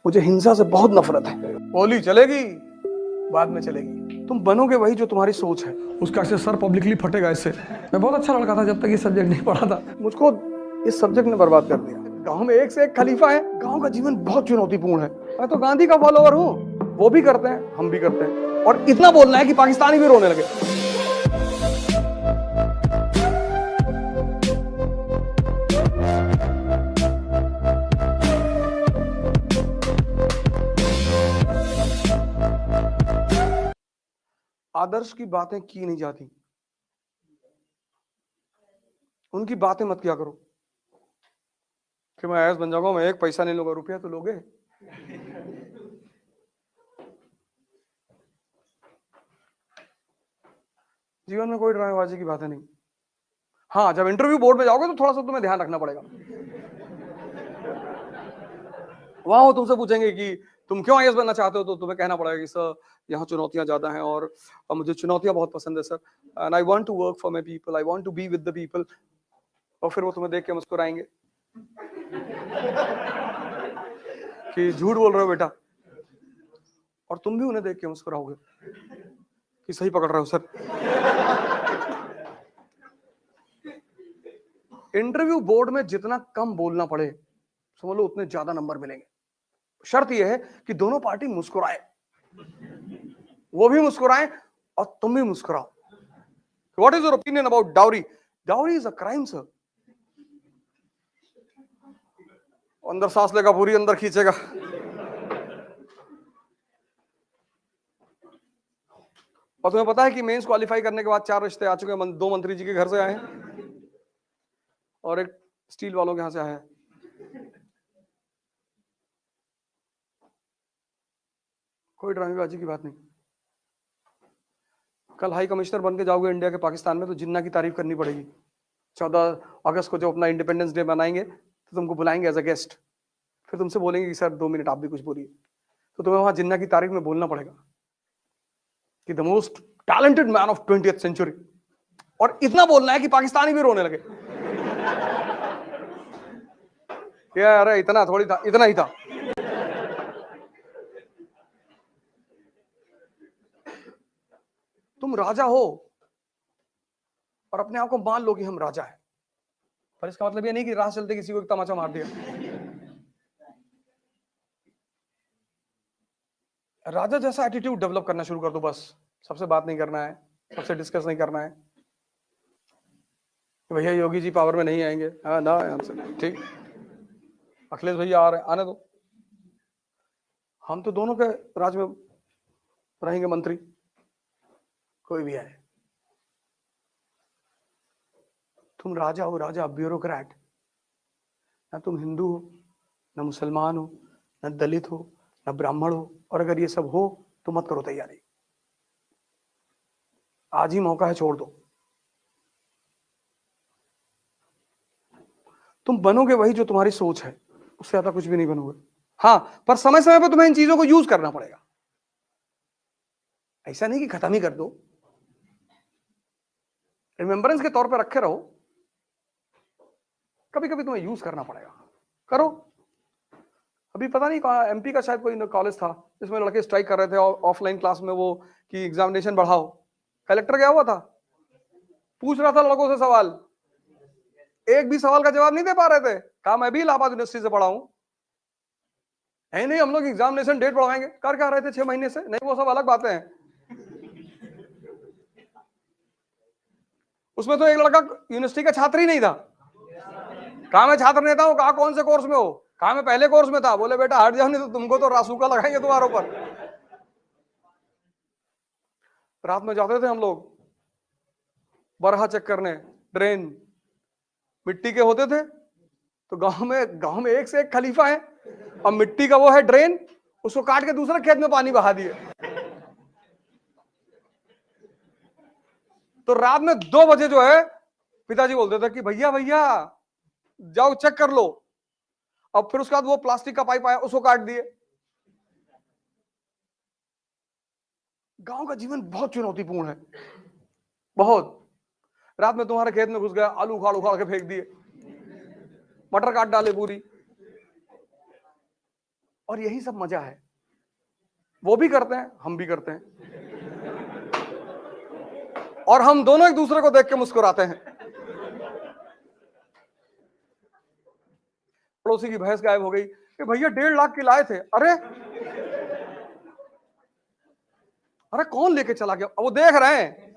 मुझे हिंसा से बहुत नफरत है। होली चलेगी, बाद में चलेगी। तुम बनोगे वही जो तुम्हारी सोच है। उसका ऐसे सर पब्लिकली फटेगा इससे। मैं बहुत अच्छा लड़का था जब तक ये सब्जेक्ट नहीं पढ़ा था। मुझको इस सब्जेक्ट ने बर्बाद कर दिया। गांव में एक से एक खलीफा है। गांव का जीवन बहुत चुनौतीपूर्ण है। मैं तो गांधी का फॉलोअर हूँ। वो भी करते हैं, हम भी करते हैं। और इतना बोलना है कि पाकिस्तानी भी रोने लगे। आदर्श की बातें की नहीं जाती, उनकी बातें मत किया करो कि मैं आईएएस बन जाऊंगा, मैं एक पैसा नहीं लूंगा। रुपया तो लोगे। जीवन में कोई ड्रामेबाजी की बातें नहीं। हाँ, जब इंटरव्यू बोर्ड में जाओगे तो थोड़ा सा तुम्हें ध्यान रखना पड़ेगा। वहां वो तुमसे पूछेंगे कि तुम क्यों आईएएस बनना चाहते हो, तो तुम्हें कहना पड़ेगा कि सर यहाँ चुनौतियां ज्यादा हैं और मुझे चुनौतियां बहुत पसंद है sir, and I want to work for my people, I want to be with the people. और फिर वो तुम्हें देख के मुस्कुराएंगे कि झूठ बोल रहे हो बेटा, और तुम भी उन्हें देख के मुस्कुराओगे कि सही पकड़ रहे हो सर। इंटरव्यू बोर्ड में जितना कम बोलना पड़े, समझ लो उतने ज्यादा नंबर मिलेंगे। शर्त यह है कि दोनों पार्टी मुस्कुराए, वो भी मुस्कुराए और तुम भी मुस्कुराओ। What is your opinion about dowry? Dowry is a crime sir. अंदर सांस लेगा, पूरी अंदर खींचेगा। और तुम्हें पता है कि मेंस क्वालिफाई करने के बाद 4 रिश्ते आ चुके हैं। 2 मंत्री जी के घर से आए हैं और एक स्टील वालों के यहां से आया है। कोई ड्रामेबाजी की बात नहीं। कल हाई कमिश्नर बन के जाओगे इंडिया के पाकिस्तान में, तो जिन्ना की तारीफ करनी पड़ेगी। 14 अगस्त को जो अपना इंडिपेंडेंस डे मनाएंगे तो तुमको बुलाएंगे एज अ गेस्ट। फिर तुमसे बोलेंगे कि सर 2 मिनट आप भी कुछ बोलिए, तो तुम्हें वहां जिन्ना की तारीफ में बोलना पड़ेगा कि the most talented man of 20th century. और इतना बोलना है कि पाकिस्तानी भी रोने लगे। क्या अरे इतना थोड़ी था, इतना ही था। तुम राजा हो और अपने आप को मान लो कि हम राजा हैं, पर इसका मतलब ये नहीं कि राह चलते किसी को एक तमाचा मार दिया। राजा जैसा एटीट्यूड डेवलप करना शुरू कर दो बस। सबसे बात नहीं करना है, सबसे डिस्कस नहीं करना है। भैया योगी जी पावर में नहीं आएंगे, हाँ ना हमसे ठीक, अखिलेश भैया आ रहे, आने दो, हम तो दोनों के राज में रहेंगे मंत्री, कोई भी आए। तुम राजा हो, राजा ब्यूरोक्रेट। ना तुम हिंदू हो, ना मुसलमान हो, ना दलित हो, ना ब्राह्मण हो। और अगर ये सब हो तो मत करो तैयारी, आज ही मौका है, छोड़ दो। तुम बनोगे वही जो तुम्हारी सोच है, उससे ज्यादा कुछ भी नहीं बनोगे। हाँ, पर समय समय पर तुम्हें इन चीजों को यूज करना पड़ेगा। ऐसा नहीं कि खत्म ही कर दो, रिमेम्बरेंस के तौर पर रखे रहो। कभी कभी तुम्हें यूज करना पड़ेगा, करो। अभी पता नहीं कहाँ एमपी का शायद कोई कॉलेज था जिसमें लड़के स्ट्राइक कर रहे थे ऑफलाइन क्लास में, वो कि एग्जामिनेशन बढ़ाओ। कलेक्टर गया हुआ था, पूछ रहा था लड़कों से सवाल, एक भी सवाल का जवाब नहीं दे पा रहे थे। कहा मैं भी इलाहाबाद यूनिवर्सिटी से पढ़ा हूं, है नहीं हम लोग एग्जामिनेशन डेट बढ़ाएंगे। कर क्या रहे थे 6 महीने से? नहीं, वो सब अलग बातें हैं। उसमें तो एक लड़का यूनिवर्सिटी का छात्र ही नहीं था। कहा मैं छात्र नेता हूं। कहा कौन से कोर्स में हो? कहा मैं पहले कोर्स में था। बोले बेटा हट जाओ, नहीं तो तुमको तो रासूका लगाएंगे तुम्हारे ऊपर। रात में जाते थे हम लोग बरहा चेक करने, ड्रेन मिट्टी के होते थे। तो गांव में एक से एक खलीफा है, अब मिट्टी का वो है ड्रेन, उसको काट के दूसरे खेत में पानी बहा दिए। तो रात में 2 बजे जो है पिताजी बोलते थे कि भैया भैया जाओ चेक कर लो। अब फिर उसके बाद वो प्लास्टिक का पाइप आया, उसको काट दिए। गांव का जीवन बहुत चुनौतीपूर्ण है, बहुत। रात में तुम्हारे खेत में घुस गया, आलू उखाड़ उखाड़ के फेंक दिए, मटर काट डाले पूरी। और यही सब मजा है। वो भी करते हैं, हम भी करते हैं, और हम दोनों एक दूसरे को देख के मुस्कुराते हैं। पड़ोसी की भैंस गायब हो गई कि भैया 1.5 लाख की लाए थे। अरे अरे कौन लेके चला गया? वो देख रहे हैं,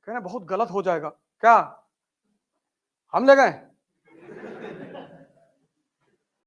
कहना बहुत गलत हो जाएगा। क्या हम ले गए?